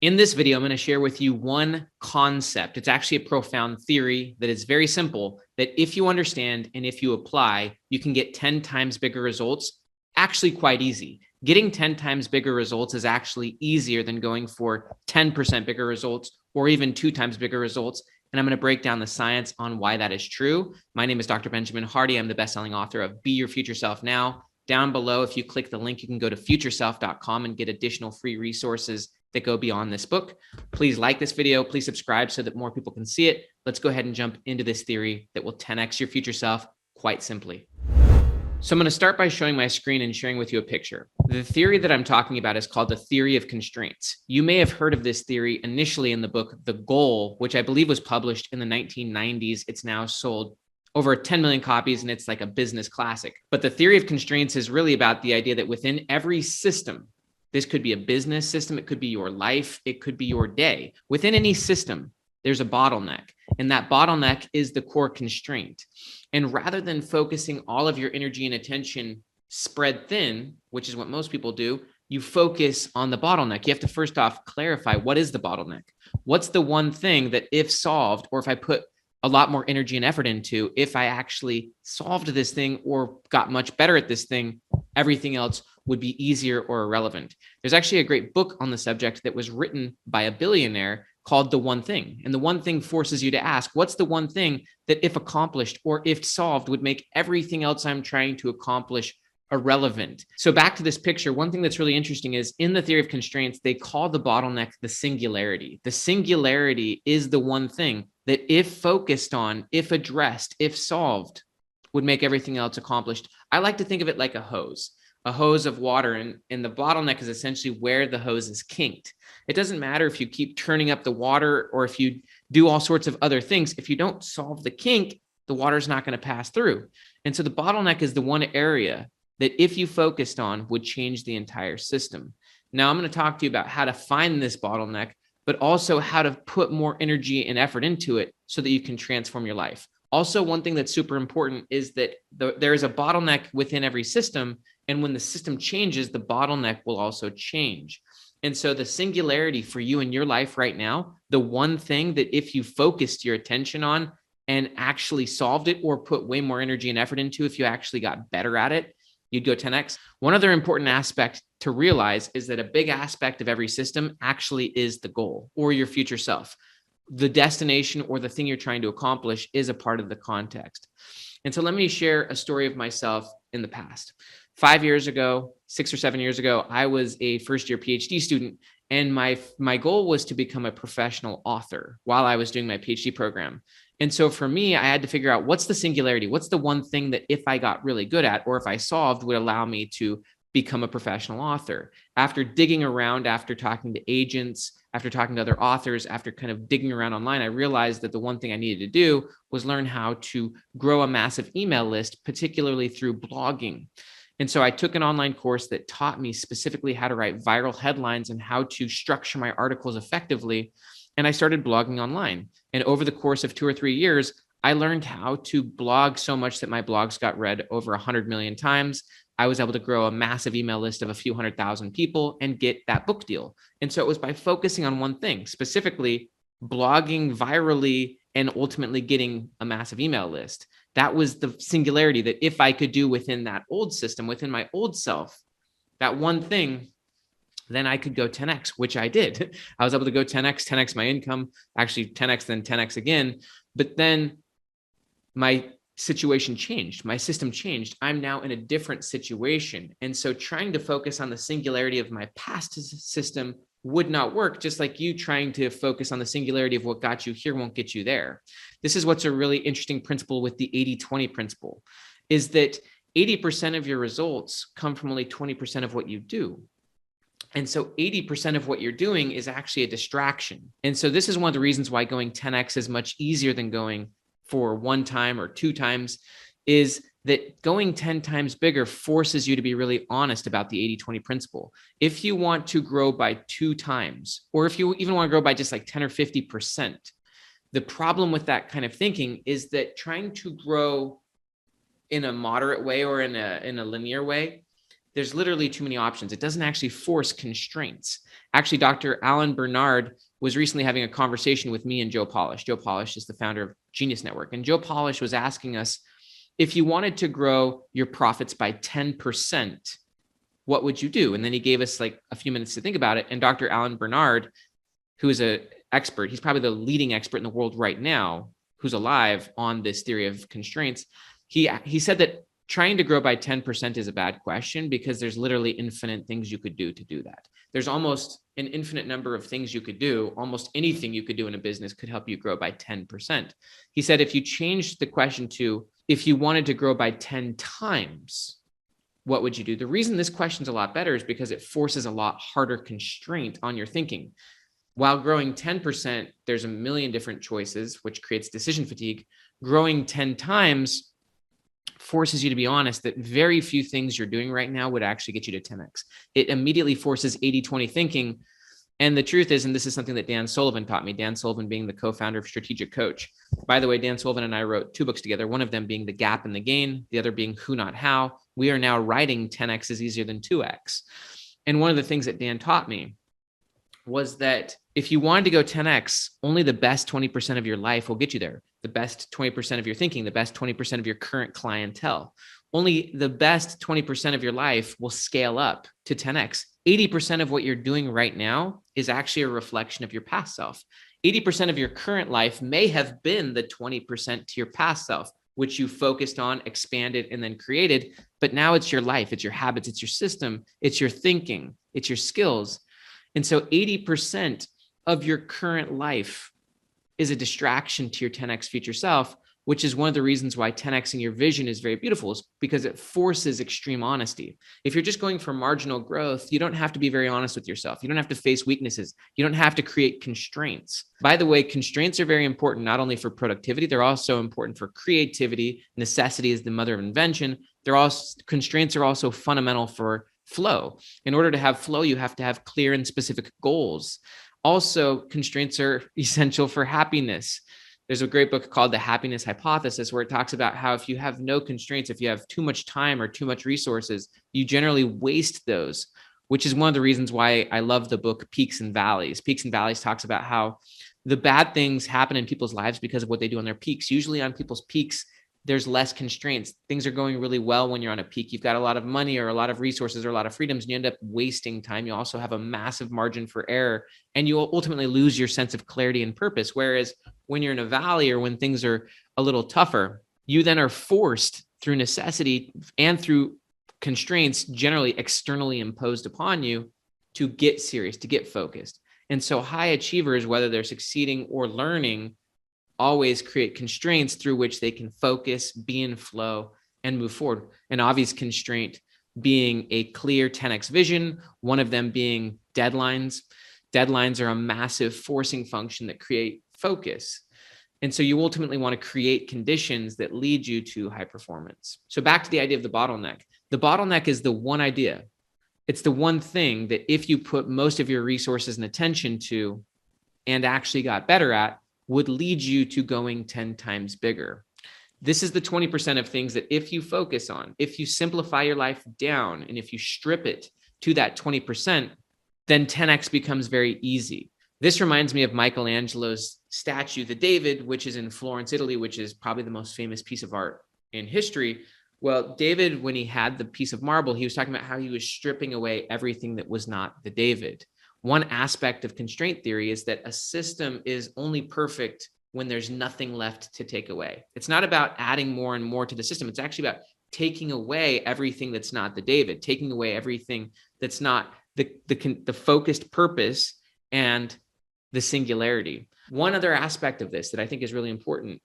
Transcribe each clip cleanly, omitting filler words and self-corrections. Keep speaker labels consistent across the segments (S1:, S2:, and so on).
S1: In this video, I'm going to share with you one concept. It's actually a profound theory that is very simple, that if you understand and if you apply, you can get 10 times bigger results. Actually quite easy. Getting 10 times bigger results is actually easier than going for 10% bigger results or even 2 times bigger results. And I'm going to break down the science on why that is true. My name is Dr. Benjamin Hardy. I'm the best-selling author of Be Your Future Self Now. Down below, if you click the link, you can go to futureself.com and get additional free resources that go beyond this book. Please like this video. Please subscribe so that more people can see it. Let's go ahead and jump into this theory that will 10x your future self quite simply. So I'm going to start by showing my screen and sharing with you a picture. The theory that I'm talking about is called the theory of constraints. You may have heard of this theory initially in the book, The Goal, which I believe was published in the 1990s. It's now sold over 10 million copies, and it's like a business classic. But the theory of constraints is really about the idea that within every system, this could be a business system, it could be your life, it could be your day. Within any system, there's a bottleneck, and that bottleneck is the core constraint. And rather than focusing all of your energy and attention spread thin, which is what most people do, you focus on the bottleneck. You have to first off clarify, what is the bottleneck? What's the one thing that if solved, or if I put a lot more energy and effort into, if I actually solved this thing or got much better at this thing, everything else would be easier or irrelevant. There's actually a great book on the subject that was written by a billionaire called The One Thing. And The One Thing forces you to ask, what's the one thing that if accomplished or if solved would make everything else I'm trying to accomplish irrelevant? So back to this picture, one thing that's really interesting is in the theory of constraints, they call the bottleneck the singularity. The singularity is the one thing that if focused on, if addressed, if solved, would make everything else accomplished. I like to think of it like a hose of water, and the bottleneck is essentially where the hose is kinked. It doesn't matter if you keep turning up the water or if you do all sorts of other things. If you don't solve the kink, the water's not going to pass through. And so the bottleneck is the one area that if you focused on would change the entire system. Now I'm going to talk to you about how to find this bottleneck, but also how to put more energy and effort into it so that you can transform your life. Also, one thing that's super important is that there is a bottleneck within every system. And when the system changes, the bottleneck will also change. And so the singularity for you in your life right now, the one thing that if you focused your attention on and actually solved it or put way more energy and effort into, if you actually got better at it, you'd go 10x. One other important aspect to realize is that a big aspect of every system actually is the goal or your future self. The destination or the thing you're trying to accomplish is a part of the context. And so let me share a story of myself in the past. 5 years ago, 6 or 7 years ago, I was a first-year PhD student, and my goal was to become a professional author while I was doing my PhD program. And so for me, I had to figure out what's the singularity, what's the one thing that if I got really good at, or if I solved, would allow me to become a professional author. After digging around, after talking to agents, after talking to other authors, after kind of digging around online, I realized that the one thing I needed to do was learn how to grow a massive email list, particularly through blogging. And so I took an online course that taught me specifically how to write viral headlines and how to structure my articles effectively. And I started blogging online. And over the course of 2 or 3 years, I learned how to blog so much that my blogs got read over 100 million times. I was able to grow a massive email list of a few 100,000 people and get that book deal. And so it was by focusing on one thing, specifically blogging virally and ultimately getting a massive email list. That was the singularity that if I could do within that old system, within my old self, that one thing, then I could go 10x, which I did. I was able to go 10x my income, actually 10x, then 10x again. But then my situation changed. My system changed. I'm now in a different situation. And so trying to focus on the singularity of my past system would not work, just like you trying to focus on the singularity of what got you here won't get you there. This is what's a really interesting principle with the 80-20 principle, is that 80% of your results come from only 20% of what you do. And so 80% of what you're doing is actually a distraction. And so this is one of the reasons why going 10x is much easier than going for 1 time or 2 times, is that going 10 times bigger forces you to be really honest about the 80-20 principle. If you want to grow by 2 times, or if you even want to grow by just like 10 or 50%, the problem with that kind of thinking is that trying to grow in a moderate way or in a linear way, there's literally too many options. It doesn't actually force constraints. Actually, Dr. Alan Bernard was recently having a conversation with me and Joe Polish. Joe Polish is the founder of Genius Network. And Joe Polish was asking us, if you wanted to grow your profits by 10%, what would you do? And then he gave us like a few minutes to think about it. And Dr. Alan Bernard, who is an expert, he's probably the leading expert in the world right now who's alive on this theory of constraints. He said that trying to grow by 10% is a bad question because there's literally infinite things you could do to do that. There's almost an infinite number of things you could do. Almost anything you could do in a business could help you grow by 10%. He said, if you changed the question to, if you wanted to grow by 10 times, what would you do? The reason this question's a lot better is because it forces a lot harder constraint on your thinking. While growing 10%, there's a million different choices, which creates decision fatigue. Growing 10 times forces you to be honest that very few things you're doing right now would actually get you to 10x. It immediately forces 80-20 thinking. And the truth is, and this is something that Dan Sullivan taught me, Dan Sullivan being the co-founder of Strategic Coach. By the way, Dan Sullivan and I wrote 2 books together, one of them being The Gap and the Gain, the other being Who Not How. We are now writing 10x is easier than 2x. And one of the things that Dan taught me was that if you wanted to go 10x, only the best 20% of your life will get you there. The best 20% of your thinking, the best 20% of your current clientele. Only the best 20% of your life will scale up to 10x. 80% of what you're doing right now is actually a reflection of your past self. 80% of your current life may have been the 20% to your past self, which you focused on, expanded, and then created. But now it's your life, it's your habits, it's your system, it's your thinking, it's your skills. And so 80% of your current life is a distraction to your 10x future self, which is one of the reasons why 10xing your vision is very beautiful, is because it forces extreme honesty. If you're just going for marginal growth, you don't have to be very honest with yourself. You don't have to face weaknesses. You don't have to create constraints. By the way, constraints are very important, not only for productivity, they're also important for creativity. Necessity is the mother of invention. Constraints are also fundamental for flow. In order to have flow, you have to have clear and specific goals. Also, constraints are essential for happiness. There's a great book called The Happiness Hypothesis, where it talks about how if you have no constraints, if you have too much time or too much resources, you generally waste those, which is one of the reasons why I love the book Peaks and Valleys. Peaks and Valleys talks about how the bad things happen in people's lives because of what they do on their peaks. Usually on people's peaks, there's less constraints. Things are going really well when you're on a peak. You've got a lot of money or a lot of resources or a lot of freedoms, and you end up wasting time. You also have a massive margin for error, and you will ultimately lose your sense of clarity and purpose. Whereas when you're in a valley or when things are a little tougher, you then are forced through necessity and through constraints generally externally imposed upon you to get serious, to get focused. And so high achievers, whether they're succeeding or learning, always create constraints through which they can focus, be in flow, and move forward. An obvious constraint being a clear 10x vision, one of them being deadlines. Deadlines are a massive forcing function that create focus. And so you ultimately want to create conditions that lead you to high performance. So back to the idea of the bottleneck. The bottleneck is the one idea. It's the one thing that if you put most of your resources and attention to and actually got better at, would lead you to going 10 times bigger. This is the 20% of things that if you focus on, if you simplify your life down, and if you strip it to that 20%, then 10x becomes very easy. This reminds me of Michelangelo's statue, the David, which is in Florence, Italy, which is probably the most famous piece of art in history. Well, David, when he had the piece of marble, he was talking about how he was stripping away everything that was not the David. One aspect of constraint theory is that a system is only perfect when there's nothing left to take away. It's not about adding more and more to the system. It's actually about taking away everything that's not the David, taking away everything that's not the focused purpose and the singularity. One other aspect of this that I think is really important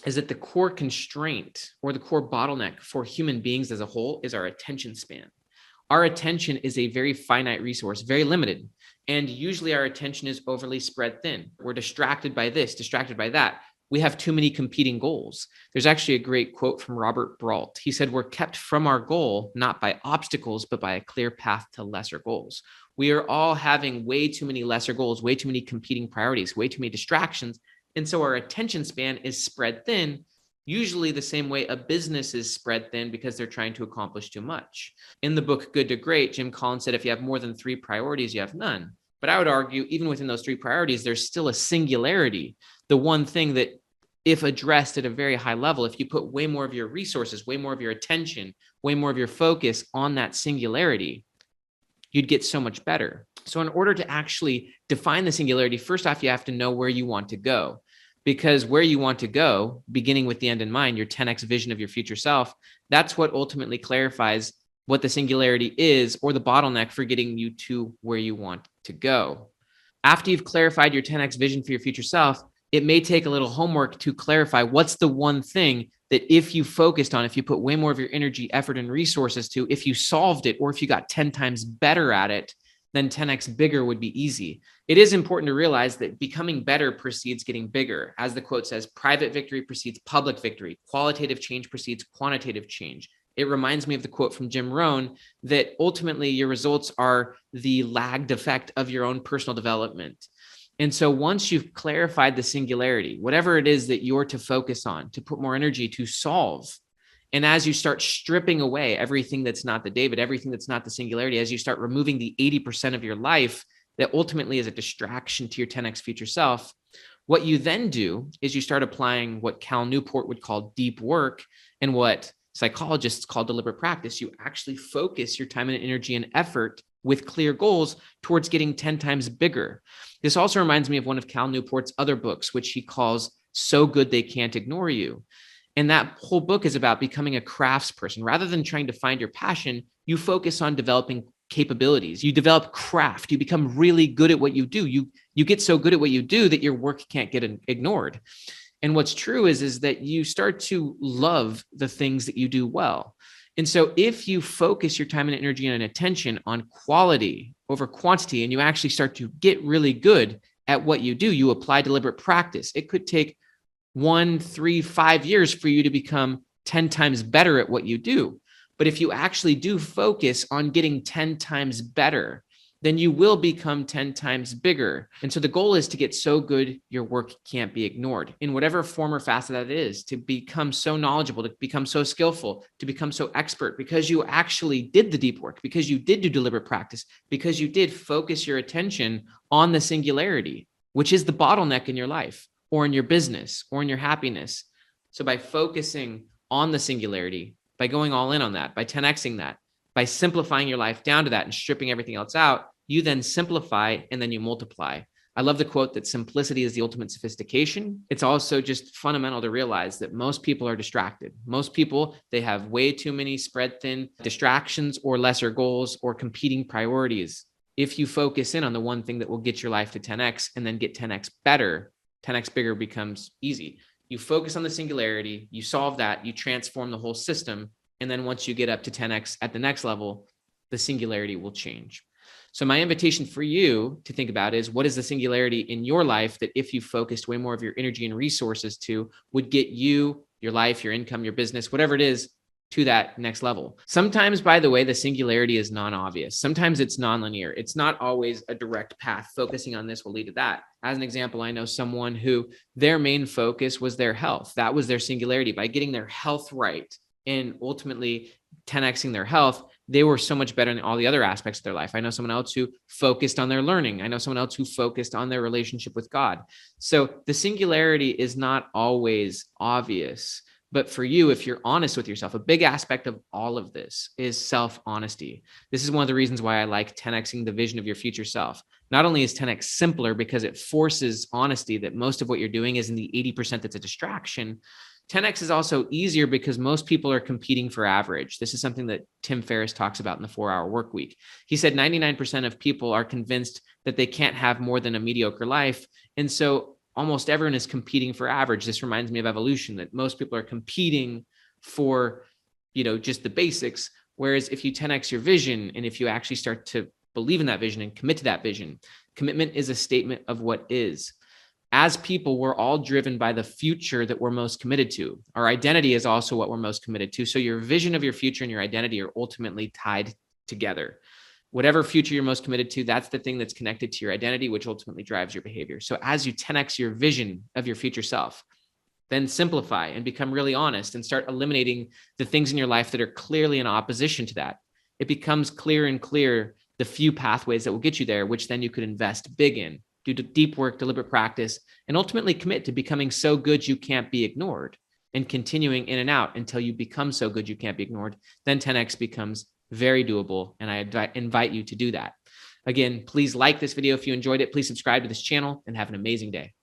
S1: is that the core constraint or the core bottleneck for human beings as a whole is our attention span. Our attention is a very finite resource, very limited. And usually our attention is overly spread thin. We're distracted by this, distracted by that. We have too many competing goals. There's actually a great quote from Robert Brault. He said, "We're kept from our goal, not by obstacles, but by a clear path to lesser goals." We are all having way too many lesser goals, way too many competing priorities, way too many distractions. And so our attention span is spread thin. usually the same way a business is spread thin because they're trying to accomplish too much. In the book Good to Great, Jim Collins said, if you have more than 3 priorities, you have none. But I would argue, even within those 3 priorities, there's still a singularity. The one thing that, if addressed at a very high level, if you put way more of your resources, way more of your attention, way more of your focus on that singularity, you'd get so much better. So in order to actually define the singularity, first off, you have to know where you want to go. Because where you want to go, beginning with the end in mind, your 10x vision of your future self, that's what ultimately clarifies what the singularity is, or the bottleneck for getting you to where you want to go. After you've clarified your 10x vision for your future self, it may take a little homework to clarify what's the one thing that if you focused on, if you put way more of your energy, effort, and resources to, if you solved it, or if you got 10 times better at it, then 10x bigger would be easy. It is important to realize that becoming better precedes getting bigger. As the quote says, private victory precedes public victory. Qualitative change precedes quantitative change. It reminds me of the quote from Jim Rohn that ultimately your results are the lagged effect of your own personal development. And so once you've clarified the singularity, whatever it is that you're to focus on, to put more energy to solve, and as you start stripping away everything that's not the David, everything that's not the singularity, as you start removing the 80% of your life that ultimately is a distraction to your 10x future self, what you then do is you start applying what Cal Newport would call deep work and what psychologists call deliberate practice. You actually focus your time and energy and effort with clear goals towards getting 10 times bigger. This also reminds me of one of Cal Newport's other books, which he calls So Good They Can't Ignore You. And that whole book is about becoming a craftsperson. Rather than trying to find your passion, you focus on developing capabilities. You develop craft. You become really good at what you do. You get so good at what you do that your work can't get ignored. And what's true is that you start to love the things that you do well. And so if you focus your time and energy and attention on quality over quantity, and you actually start to get really good at what you do, you apply deliberate practice. It could take 1, 3, 5 years for you to become 10 times better at what you do. But if you actually do focus on getting 10 times better, then you will become 10 times bigger. And so the goal is to get so good, your work can't be ignored in whatever form or facet that it is, to become so knowledgeable, to become so skillful, to become so expert, because you actually did the deep work, because you did do deliberate practice, because you did focus your attention on the singularity, which is the bottleneck in your life or in your business or in your happiness. So by focusing on the singularity, by going all in on that, by 10xing that, by simplifying your life down to that and stripping everything else out, you then simplify and then you multiply. I love the quote that simplicity is the ultimate sophistication. It's also just fundamental to realize that most people are distracted. Most people, they have way too many spread thin distractions or lesser goals or competing priorities. If you focus in on the one thing that will get your life to 10x and then get 10x better, 10x bigger becomes easy. You focus on the singularity, you solve that, you transform the whole system. And then once you get up to 10x at the next level, the singularity will change. So my invitation for you to think about is, what is the singularity in your life that if you focused way more of your energy and resources to, would get you, your life, your income, your business, whatever it is, to that next level. Sometimes, by the way, the singularity is non-obvious. Sometimes it's non-linear. It's not always a direct path. Focusing on this will lead to that. As an example, I know someone who their main focus was their health. That was their singularity. By getting their health right and ultimately 10xing their health, they were so much better in all the other aspects of their life. I know someone else who focused on their learning. I know someone else who focused on their relationship with God. So the singularity is not always obvious. But for you, if you're honest with yourself, a big aspect of all of this is self-honesty. This is one of the reasons why I like 10xing the vision of your future self. Not only is 10x simpler because it forces honesty that most of what you're doing is in the 80% that's a distraction, 10x is also easier because most people are competing for average. This is something that Tim Ferriss talks about in the 4-Hour Workweek. He said 99% of people are convinced that they can't have more than a mediocre life. And so almost everyone is competing for average. This reminds me of evolution, that most people are competing for, just the basics. Whereas if you 10x your vision, and if you actually start to believe in that vision and commit to that vision, commitment is a statement of what is. As people, we're all driven by the future that we're most committed to. Our identity is also what we're most committed to. So your vision of your future and your identity are ultimately tied together. Whatever future you're most committed to, that's the thing that's connected to your identity, which ultimately drives your behavior. So as you 10x your vision of your future self, Then simplify and become really honest and start eliminating the things in your life that are clearly in opposition to that. It becomes clearer and clearer the few pathways that will get you there, which then you could invest big in, do deep work, deliberate practice, and ultimately commit to becoming so good you can't be ignored and continuing in and out until you become so good you can't be ignored. Then 10X becomes very doable. And I invite you to do that. Again, please like this video if you enjoyed it. Please subscribe to this channel and have an amazing day.